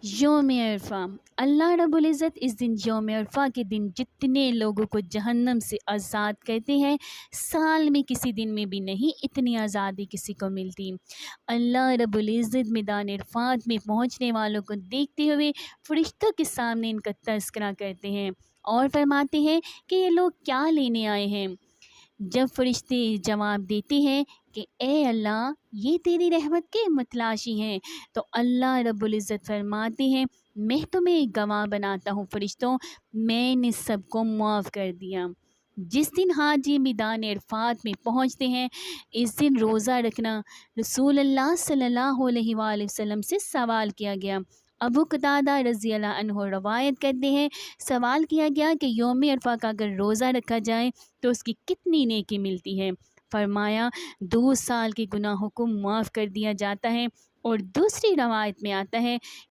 یوم عرفہ، اللہ رب العزت اس دن یوم عرفہ کے دن جتنے لوگوں کو جہنم سے آزاد کرتے ہیں، سال میں کسی دن میں بھی نہیں اتنی آزادی کسی کو ملتی۔ اللہ رب العزت میدان عرفات میں پہنچنے والوں کو دیکھتے ہوئے فرشتوں کے سامنے ان کا تذکرہ کرتے ہیں اور فرماتے ہیں کہ یہ لوگ کیا لینے آئے ہیں۔ جب فرشتے جواب دیتے ہیں کہ اے اللہ یہ تیری رحمت کے متلاشی ہیں، تو اللہ رب العزت فرماتے ہیں میں تمہیں گواہ بناتا ہوں فرشتوں، میں نے سب کو معاف کر دیا۔ جس دن حاجی میدان عرفات میں پہنچتے ہیں، اس دن روزہ رکھنا رسول اللہ صلی اللہ علیہ وآلہ وسلم سے سوال کیا گیا۔ ابو قتادہ رضی اللہ عنہ روایت کرتے ہیں، سوال کیا گیا کہ یوم عرفہ کا اگر روزہ رکھا جائے تو اس کی کتنی نیکی ملتی ہے؟ فرمایا 2 سال کے گناہوں کو معاف کر دیا جاتا ہے، اور دوسری روایت میں آتا ہے